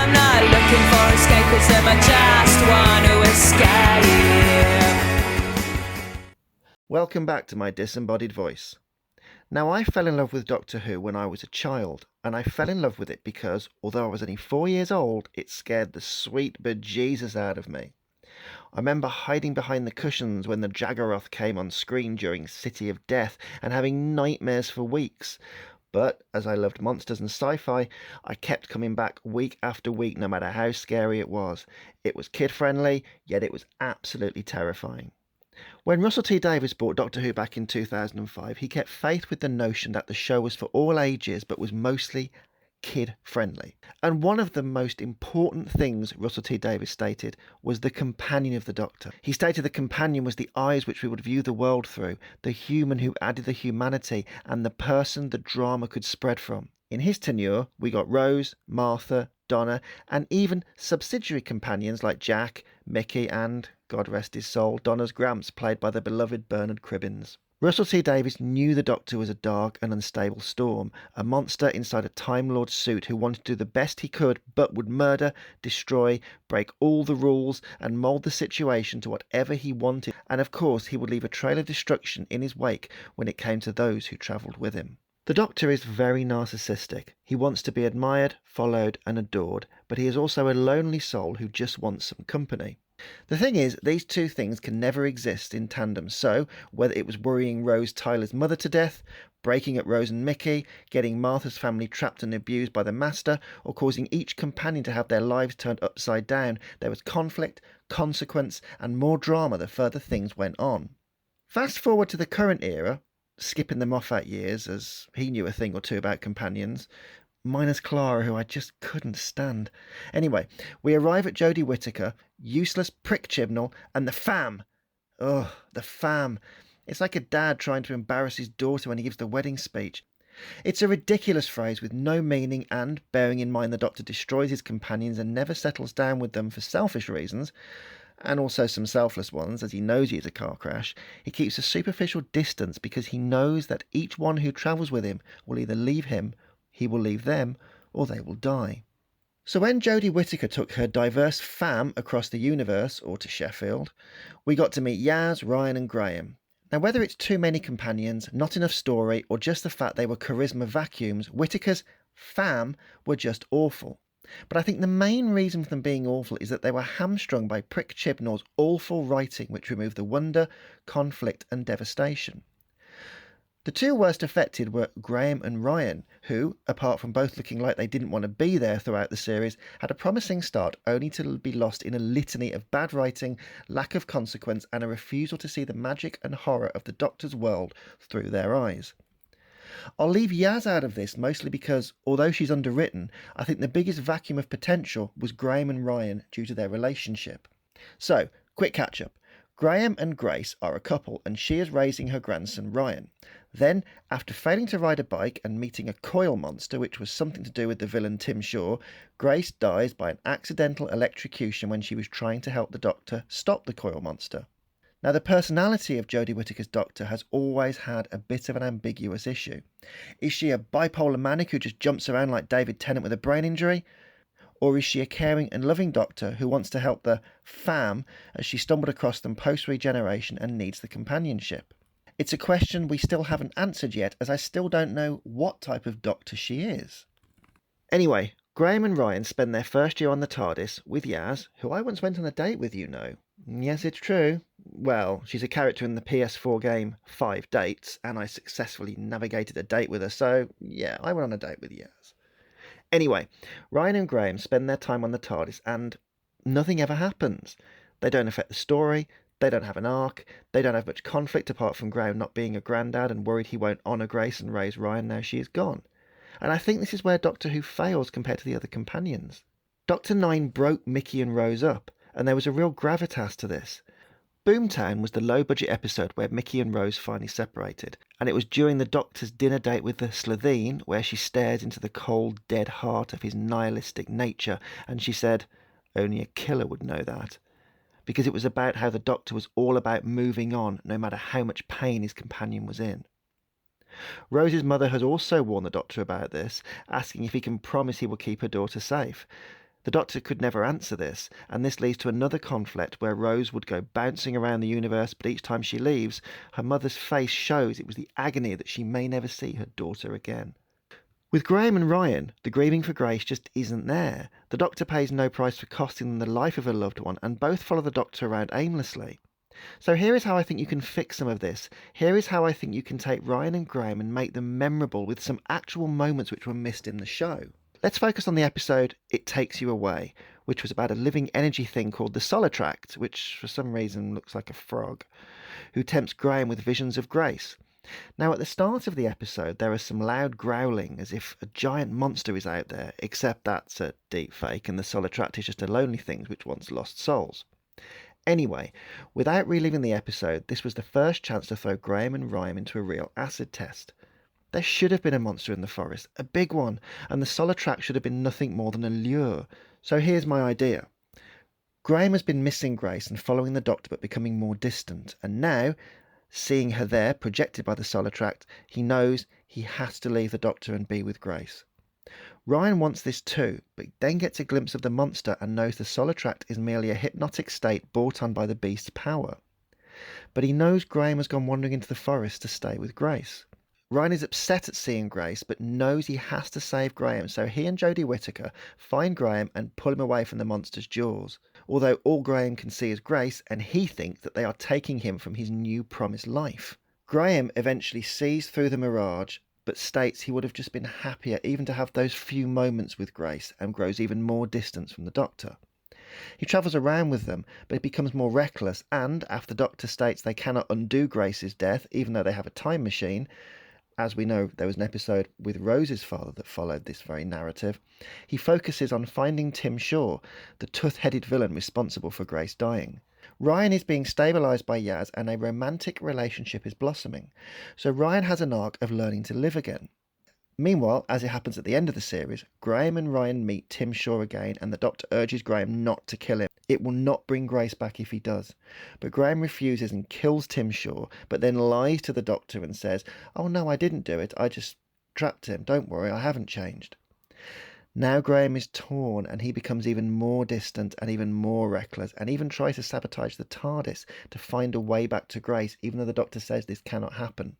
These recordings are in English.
I'm not looking for escapism, I just want to escape. Welcome back to my disembodied voice. Now, I fell in love with Doctor Who when I was a child, and I fell in love with it because, although I was only 4 years old, it scared the sweet bejesus out of me. I remember hiding behind the cushions when the Jaggeroth came on screen during City of Death and having nightmares for weeks. But, as I loved monsters and sci-fi, I kept coming back week after week no matter how scary it was. It was kid-friendly, yet it was absolutely terrifying. When Russell T Davies brought Doctor Who back in 2005, he kept faith with the notion that the show was for all ages but was mostly kid-friendly. And one of the most important things Russell T Davies stated was the companion of the Doctor. He stated the companion was the eyes which we would view the world through, the human who added the humanity, and the person the drama could spread from. In his tenure, we got Rose, Martha, Donna, and even subsidiary companions like Jack, Mickey, and, God rest his soul, Donna's Gramps, played by the beloved Bernard Cribbins. Russell T Davies knew the Doctor was a dark and unstable storm, a monster inside a Time Lord suit who wanted to do the best he could but would murder, destroy, break all the rules and mould the situation to whatever he wanted, and of course he would leave a trail of destruction in his wake when it came to those who travelled with him. The Doctor is very narcissistic. He wants to be admired, followed and adored, but he is also a lonely soul who just wants some company. The thing is, these two things can never exist in tandem, so whether it was worrying Rose Tyler's mother to death, breaking up Rose and Mickey, getting Martha's family trapped and abused by the Master, or causing each companion to have their lives turned upside down, there was conflict, consequence and more drama the further things went on. Fast forward to the current era, skipping the Moffat years, as he knew a thing or two about companions, minus Clara, who I just couldn't stand. Anyway, we arrive at Jodie Whittaker, useless prick Chibnall, and the fam. Ugh, the fam. It's like a dad trying to embarrass his daughter when he gives the wedding speech. It's a ridiculous phrase with no meaning and, bearing in mind the Doctor destroys his companions and never settles down with them for selfish reasons, and also some selfless ones, as he knows he is a car crash, he keeps a superficial distance because he knows that each one who travels with him will either leave him, he will leave them, or they will die. So when Jodie Whittaker took her diverse fam across the universe, or to Sheffield, we got to meet Yaz, Ryan and Graham. Now whether it's too many companions, not enough story, or just the fact they were charisma vacuums, Whittaker's fam were just awful. But I think the main reason for them being awful is that they were hamstrung by Prick Chibnall's awful writing which removed the wonder, conflict and devastation. The two worst affected were Graham and Ryan, who, apart from both looking like they didn't want to be there throughout the series, had a promising start only to be lost in a litany of bad writing, lack of consequence and a refusal to see the magic and horror of the Doctor's world through their eyes. I'll leave Yaz out of this mostly because, although she's underwritten, I think the biggest vacuum of potential was Graham and Ryan due to their relationship. So, quick catch-up. Graham and Grace are a couple and she is raising her grandson Ryan. Then, after failing to ride a bike and meeting a coil monster, which was something to do with the villain Tim Shaw, Grace dies by an accidental electrocution when she was trying to help the Doctor stop the coil monster. Now, the personality of Jodie Whittaker's Doctor has always had a bit of an ambiguous issue. Is she a bipolar manic who just jumps around like David Tennant with a brain injury? Or is she a caring and loving Doctor who wants to help the fam as she stumbled across them post-regeneration and needs the companionship? It's a question we still haven't answered yet, as I still don't know what type of Doctor she is. Anyway, Graham and Ryan spend their first year on the Tardis with Yaz, who I once went on a date with, you know. Yes, it's true. Well, she's a character in the PS4 game 5 Dates, and I successfully navigated a date with her, so yeah, I went on a date with Yaz. Anyway, Ryan and Graham spend their time on the Tardis, and nothing ever happens. They don't affect the story, they don't have an arc, they don't have much conflict apart from Graham not being a granddad and worried he won't honour Grace and raise Ryan now she is gone. And I think this is where Doctor Who fails compared to the other companions. Dr. Nine broke Mickey and Rose up, and there was a real gravitas to this. Boomtown was the low-budget episode where Mickey and Rose finally separated, and it was during the Doctor's dinner date with the Slitheen where she stared into the cold, dead heart of his nihilistic nature, and she said, "Only a killer would know that," because it was about how the Doctor was all about moving on, no matter how much pain his companion was in. Rose's mother has also warned the Doctor about this, asking if he can promise he will keep her daughter safe. The Doctor could never answer this, and this leads to another conflict where Rose would go bouncing around the universe, but each time she leaves, her mother's face shows it was the agony that she may never see her daughter again. With Graham and Ryan, the grieving for Grace just isn't there. The Doctor pays no price for costing them the life of a loved one, and both follow the Doctor around aimlessly. So here is how I think you can fix some of this. Here is how I think you can take Ryan and Graham and make them memorable with some actual moments which were missed in the show. Let's focus on the episode It Takes You Away, which was about a living energy thing called the Solitract, which for some reason looks like a frog, who tempts Graham with visions of Grace. Now, at the start of the episode, there is some loud growling as if a giant monster is out there, except that's a deep fake and the Solitract is just a lonely thing which once lost souls. Anyway, without reliving the episode, this was the first chance to throw Graham and Ryan into a real acid test. There should have been a monster in the forest, a big one, and the Solitract should have been nothing more than a lure. So here's my idea. Graham has been missing Grace and following the Doctor but becoming more distant, and now, seeing her there, projected by the Solitract, he knows he has to leave the Doctor and be with Grace. Ryan wants this too, but then gets a glimpse of the monster and knows the Solitract is merely a hypnotic state brought on by the beast's power. But he knows Graham has gone wandering into the forest to stay with Grace. Ryan is upset at seeing Grace, but knows he has to save Graham, so he and Jodie Whittaker find Graham and pull him away from the monster's jaws. Although all Graham can see is Grace, and he thinks that they are taking him from his new promised life. Graham eventually sees through the mirage, but states he would have just been happier even to have those few moments with Grace, and grows even more distant from the Doctor. He travels around with them, but becomes more reckless, and after the Doctor states they cannot undo Grace's death, even though they have a time machine, as we know there was an episode with Rose's father that followed this very narrative, he focuses on finding Tim Shaw, the tooth-headed villain responsible for Grace dying. Ryan is being stabilised by Yaz and a romantic relationship is blossoming, so Ryan has an arc of learning to live again. Meanwhile, as it happens at the end of the series, Graham and Ryan meet Tim Shaw again and the Doctor urges Graham not to kill him. It will not bring Grace back if he does. But Graham refuses and kills Tim Shaw, but then lies to the Doctor and says, "Oh no, I didn't do it, I just trapped him, don't worry, I haven't changed." Now Graham is torn and he becomes even more distant and even more reckless and even tries to sabotage the Tardis to find a way back to Grace, even though the Doctor says this cannot happen.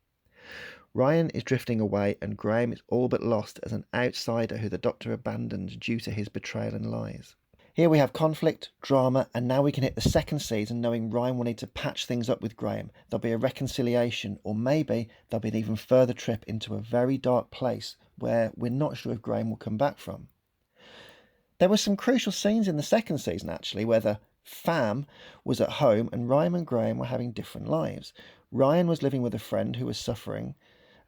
Ryan is drifting away and Graham is all but lost as an outsider who the Doctor abandons due to his betrayal and lies. Here we have conflict, drama, and now we can hit the second season knowing Ryan will need to patch things up with Graham. There'll be a reconciliation, or maybe there'll be an even further trip into a very dark place where we're not sure if Graham will come back from. There were some crucial scenes in the second season actually where the fam was at home and Ryan and Graham were having different lives. Ryan was living with a friend who was suffering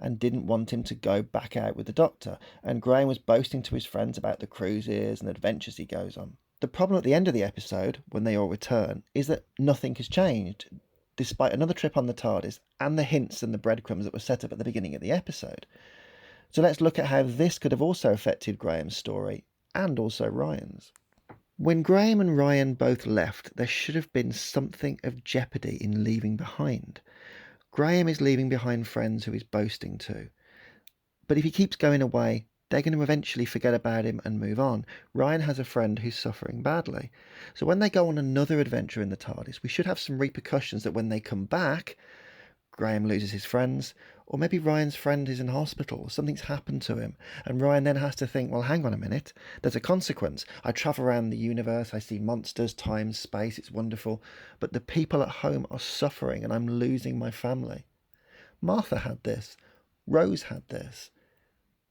and didn't want him to go back out with the Doctor, and Graham was boasting to his friends about the cruises and adventures he goes on. The problem at the end of the episode, when they all return, is that nothing has changed, despite another trip on the TARDIS and the hints and the breadcrumbs that were set up at the beginning of the episode. So let's look at how this could have also affected Graham's story, and also Ryan's. When Graham and Ryan both left, there should have been something of jeopardy in leaving behind. Graham is leaving behind friends who he's boasting to. But if he keeps going away, they're going to eventually forget about him and move on. Ryan has a friend who's suffering badly. So when they go on another adventure in the TARDIS, we should have some repercussions that when they come back, Graham loses his friends, or maybe Ryan's friend is in hospital, or something's happened to him, and Ryan then has to think, well, hang on a minute, there's a consequence. I travel around the universe, I see monsters, time, space, it's wonderful, but the people at home are suffering and I'm losing my family. Martha had this. Rose had this.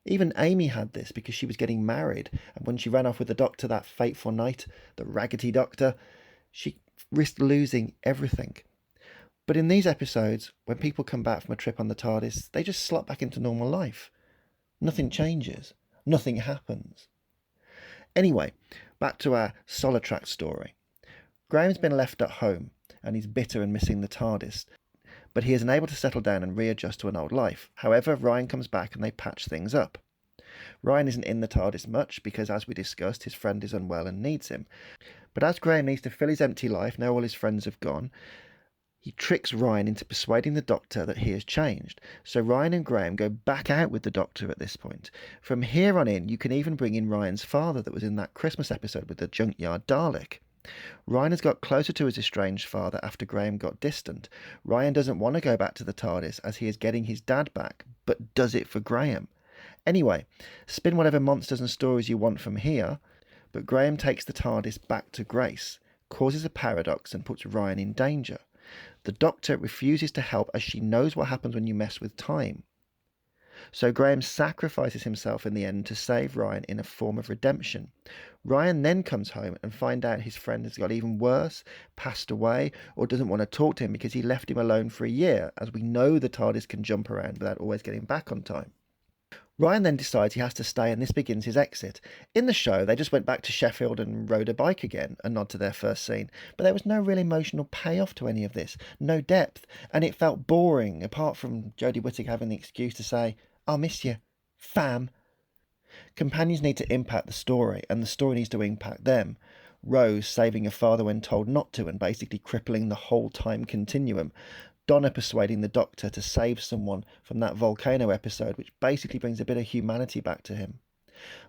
Even Amy had this because she was getting married, and when she ran off with the Doctor that fateful night, the raggedy Doctor, she risked losing everything. But in these episodes, when people come back from a trip on the TARDIS, they just slot back into normal life. Nothing changes. Nothing happens. Anyway, back to our Solitract story. Graham's been left at home, and he's bitter and missing the TARDIS, but he is unable to settle down and readjust to an old life. However, Ryan comes back and they patch things up. Ryan isn't in the TARDIS much because, as we discussed, his friend is unwell and needs him. But as Graham needs to fill his empty life, now all his friends have gone, He tricks Ryan into persuading the Doctor that he has changed, so Ryan and Graham go back out with the Doctor at this point. From here on in, you can even bring in Ryan's father that was in that Christmas episode with the junkyard Dalek. Ryan has got closer to his estranged father after Graham got distant. Ryan doesn't want to go back to the TARDIS as he is getting his dad back, but does it for Graham. Anyway, spin whatever monsters and stories you want from here, but Graham takes the TARDIS back to Grace, causes a paradox and puts Ryan in danger. The Doctor refuses to help as she knows what happens when you mess with time. So Graham sacrifices himself in the end to save Ryan in a form of redemption. Ryan then comes home and finds out his friend has got even worse, passed away, or doesn't want to talk to him because he left him alone for a year, as we know the TARDIS can jump around without always getting back on time. Ryan then decides he has to stay, and this begins his exit. In the show, they just went back to Sheffield and rode a bike again, a nod to their first scene, but there was no real emotional payoff to any of this, no depth, and it felt boring, apart from Jodie Whittaker having the excuse to say, "I'll miss you, fam." Companions need to impact the story, and the story needs to impact them. Rose saving her father when told not to and basically crippling the whole time continuum. Donna persuading the Doctor to save someone from that volcano episode, which basically brings a bit of humanity back to him.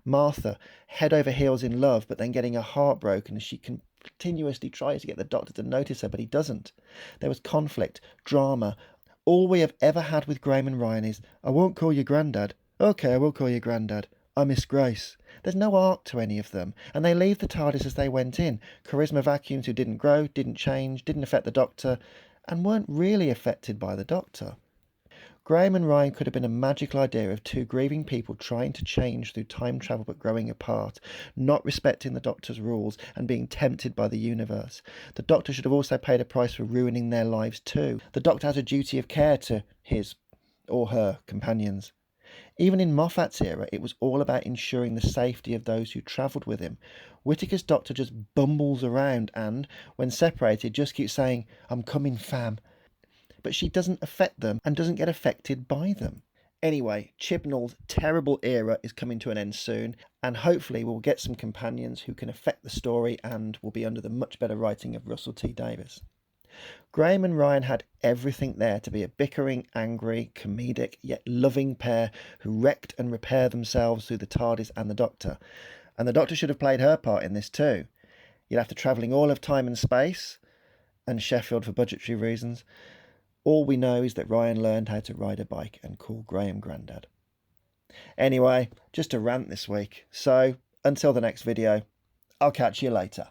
Martha, head over heels in love, but then getting her heart broken as she continuously tries to get the Doctor to notice her, but he doesn't. There was conflict, drama. All we have ever had with Graham and Ryan is, "I won't call you Grandad." "Okay, I will call you Grandad. I miss Grace." There's no arc to any of them, and they leave the TARDIS as they went in. Charisma vacuums who didn't grow, didn't change, didn't affect the Doctor, and weren't really affected by the Doctor. Graham and Ryan could have been a magical idea of two grieving people trying to change through time travel but growing apart, not respecting the Doctor's rules and being tempted by the universe. The Doctor should have also paid a price for ruining their lives too. The Doctor has a duty of care to his or her companions. Even in Moffat's era, it was all about ensuring the safety of those who travelled with him. Whittaker's Doctor just bumbles around and, when separated, just keeps saying, "I'm coming, fam." But she doesn't affect them and doesn't get affected by them. Anyway, Chibnall's terrible era is coming to an end soon, and hopefully we'll get some companions who can affect the story and will be under the much better writing of Russell T Davies. Graham and Ryan had everything there to be a bickering, angry, comedic, yet loving pair who wrecked and repaired themselves through the TARDIS and the Doctor. And the Doctor should have played her part in this too. Yet after travelling all of time and space, and Sheffield for budgetary reasons, all we know is that Ryan learned how to ride a bike and call Graham Grandad. Anyway, just a rant this week. So, until the next video, I'll catch you later.